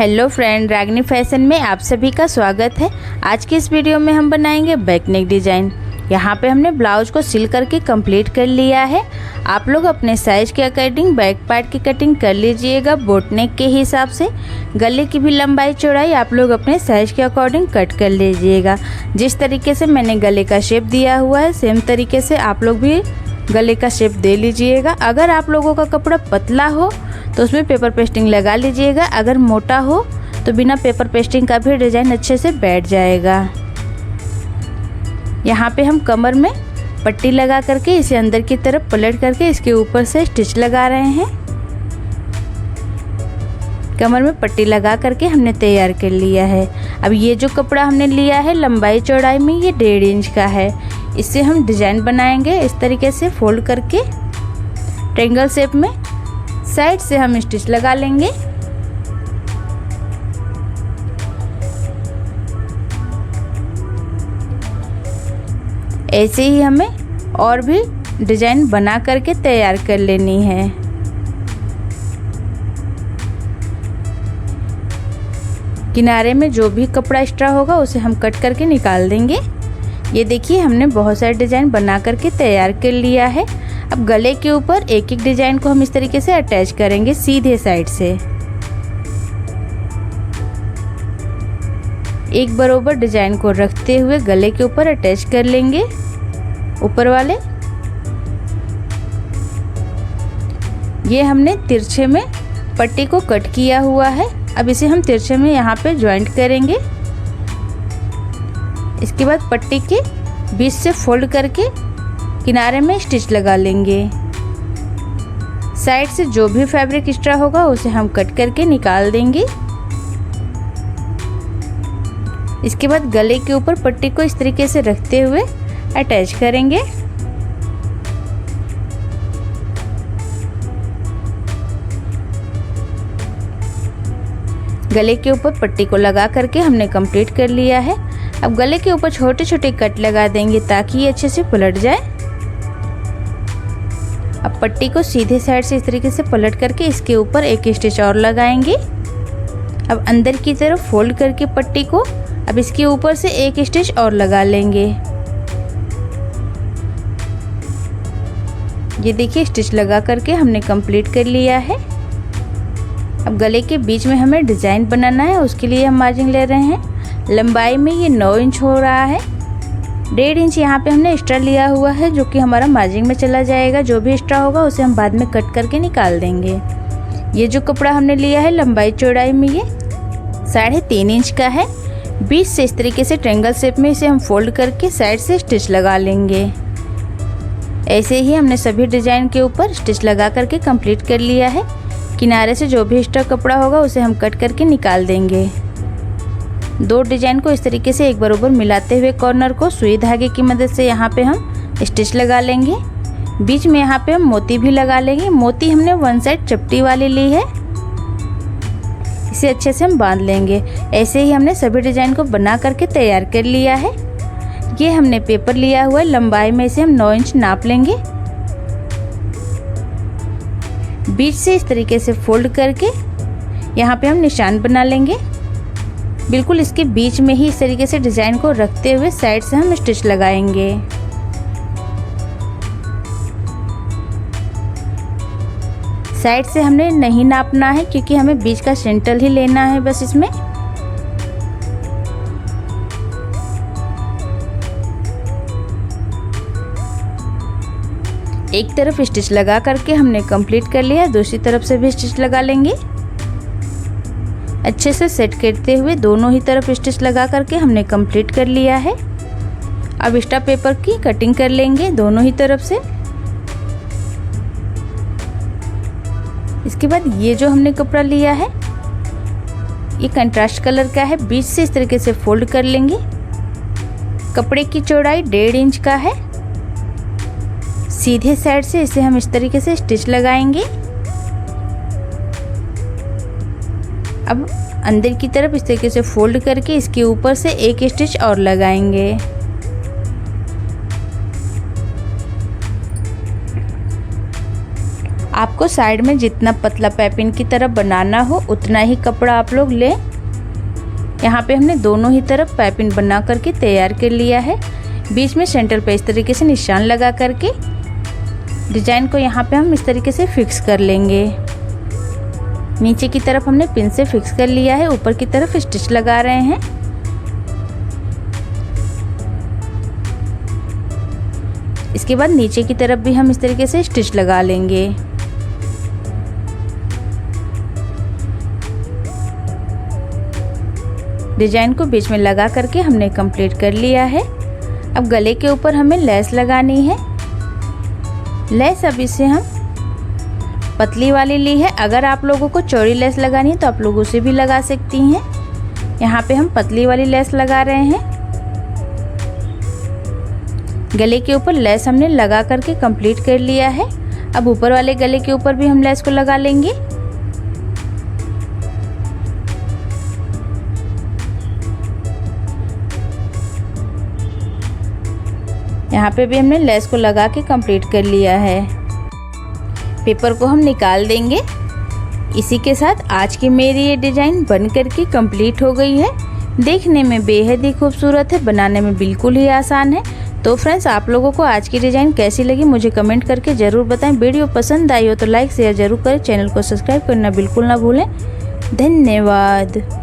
Hello friend, रागनी fashion में आप सभी का स्वागत है। आज की इस वीडियो में हम बनाएंगे बैक नेक डिज़ाइन। यहाँ पे हमने ब्लाउज को सिल करके कंप्लीट कर लिया है। आप लोग अपने साइज़ के अकॉर्डिंग बैक पार्ट की कटिंग कर लीजिएगा बोट नेक के हिसाब से। गले की भी लंबाई चौड़ाई आप लोग अपने साइज़ के अकॉर्डिंग कट कर लीजिएगा। जिस तरीके से मैंने गले का शेप दिया हुआ है सेम तरीके से आप लोग भी गले का शेप दे लीजिएगा। अगर आप लोगों का कपड़ा पतला हो तो उसमें पेपर पेस्टिंग लगा लीजिएगा, अगर मोटा हो तो बिना पेपर पेस्टिंग का भी डिज़ाइन अच्छे से बैठ जाएगा। यहाँ पे हम कमर में पट्टी लगा करके इसे अंदर की तरफ पलट करके इसके ऊपर से स्टिच लगा रहे हैं। कमर में पट्टी लगा करके हमने तैयार कर लिया है। अब ये जो कपड़ा हमने लिया है लंबाई चौड़ाई में ये 1.5 इंच का है। इससे हम डिज़ाइन बनाएंगे इस तरीके से फोल्ड करके ट्रायंगल शेप में। साइड से हम स्टिच लगा लेंगे। ऐसे ही हमें और भी डिज़ाइन बना करके तैयार कर लेनी है। किनारे में जो भी कपड़ा एक्स्ट्रा होगा उसे हम कट करके निकाल देंगे। ये देखिए हमने बहुत सारे डिज़ाइन बना करके तैयार कर लिया है। अब गले के ऊपर एक एक डिज़ाइन को हम इस तरीके से अटैच करेंगे सीधे साइड से। एक बराबर डिज़ाइन को रखते हुए गले के ऊपर अटैच कर लेंगे ऊपर वाले। ये हमने तिरछे में पट्टी को कट किया हुआ है। अब इसे हम तिरछे में यहाँ पे ज्वाइंट करेंगे। इसके बाद पट्टी के बीच से फोल्ड करके किनारे में स्टिच लगा लेंगे। साइड से जो भी फैब्रिक एक्स्ट्रा होगा उसे हम कट करके निकाल देंगे। इसके बाद गले के ऊपर पट्टी को इस तरीके से रखते हुए अटैच करेंगे। गले के ऊपर पट्टी को लगा करके हमने कंप्लीट कर लिया है। अब गले के ऊपर छोटे छोटे कट लगा देंगे ताकि ये अच्छे से पलट जाए। अब पट्टी को सीधे साइड से इस तरीके से पलट करके इसके ऊपर एक स्टिच और लगाएंगे। अब अंदर की तरफ फोल्ड करके पट्टी को अब इसके ऊपर से एक स्टिच और लगा लेंगे। ये देखिए स्टिच लगा करके हमने कंप्लीट कर लिया है। अब गले के बीच में हमें डिज़ाइन बनाना है, उसके लिए हम मार्जिन ले रहे हैं। लंबाई में ये 9 इंच हो रहा है। 1.5 इंच यहाँ पे हमने एक्स्ट्रा लिया हुआ है जो कि हमारा मार्जिन में चला जाएगा। जो भी एक्स्ट्रा होगा उसे हम बाद में कट करके निकाल देंगे। ये जो कपड़ा हमने लिया है लंबाई चौड़ाई में ये 3.5 इंच का है। बीच से इस तरीके से ट्रायंगल शेप में इसे हम फोल्ड करके साइड से स्टिच लगा लेंगे। ऐसे ही हमने सभी डिज़ाइन के ऊपर स्टिच लगा करके कंप्लीट कर लिया है। किनारे से जो भी एक्स्ट्रा कपड़ा होगा उसे हम कट करके निकाल देंगे। 2 डिज़ाइन को इस तरीके से एक बराबर मिलाते हुए कॉर्नर को सुई धागे की मदद से यहाँ पे हम स्टिच लगा लेंगे। बीच में यहाँ पे हम मोती भी लगा लेंगे। मोती हमने 1 साइड चपटी वाली ली है, इसे अच्छे से हम बांध लेंगे। ऐसे ही हमने सभी डिज़ाइन को बना करके तैयार कर लिया है। ये हमने पेपर लिया हुआ है, लंबाई में इसे हम 9 इंच नाप लेंगे। बीच से इस तरीके से फोल्ड करके यहाँ पे हम निशान बना लेंगे। बिल्कुल इसके बीच में ही इस तरीके से डिज़ाइन को रखते हुए साइड से हम स्टिच लगाएंगे। साइड से हमने नहीं नापना है क्योंकि हमें बीच का सेंटर ही लेना है बस इसमें। एक तरफ स्टिच लगा करके हमने कंप्लीट कर लिया, दूसरी तरफ से भी स्टिच लगा लेंगे। अच्छे से सेट करते हुए दोनों ही तरफ स्टिच लगा करके हमने कंप्लीट कर लिया है। अब एक्स्ट्रा पेपर की कटिंग कर लेंगे दोनों ही तरफ से। इसके बाद ये जो हमने कपड़ा लिया है ये कंट्रास्ट कलर का है। बीच से इस तरीके से फोल्ड कर लेंगे। कपड़े की चौड़ाई 1.5 इंच का है। सीधे साइड से इसे हम इस तरीके से स्टिच लगाएंगे। अब अंदर की तरफ इस तरीके से फोल्ड करके इसके ऊपर से एक स्टिच और लगाएंगे। आपको आपको साइड में जितना पतला पाइपिंग की तरफ बनाना हो उतना ही कपड़ा आप लोग लें। यहाँ पे हमने दोनों ही तरफ पाइपिंग बना करके तैयार कर लिया है। बीच में सेंटर पे इस तरीके से निशान लगा करके डिजाइन को यहाँ पे हम इस तरीके से फिक्स कर लेंगे। नीचे की तरफ हमने पिन से फिक्स कर लिया है, ऊपर की तरफ स्टिच लगा रहे हैं। इसके बाद नीचे की तरफ भी हम इस तरीके से स्टिच लगा लेंगे। डिजाइन को बीच में लगा करके हमने कंप्लीट कर लिया है। अब गले के ऊपर हमें लेस लगानी है। लेस अब इसे हम पतली वाली ली है। अगर आप लोगों को चौड़ी लेस लगानी है तो आप लोग उसे भी लगा सकती हैं। यहाँ पे हम पतली वाली लेस लगा रहे हैं। गले के ऊपर लेस हमने लगा करके कंप्लीट कर लिया है। अब ऊपर वाले गले के ऊपर भी हम लेस को लगा लेंगे। यहाँ पे भी हमने लेस को लगा के कंप्लीट कर लिया है। पेपर को हम निकाल देंगे। इसी के साथ आज की मेरी ये डिज़ाइन बन करके कंप्लीट हो गई है। देखने में बेहद ही खूबसूरत है, बनाने में बिल्कुल ही आसान है। तो फ्रेंड्स, आप लोगों को आज की डिज़ाइन कैसी लगी मुझे कमेंट करके ज़रूर बताएं। वीडियो पसंद आई हो तो लाइक शेयर ज़रूर करें। चैनल को सब्सक्राइब करना बिल्कुल ना भूलें। धन्यवाद।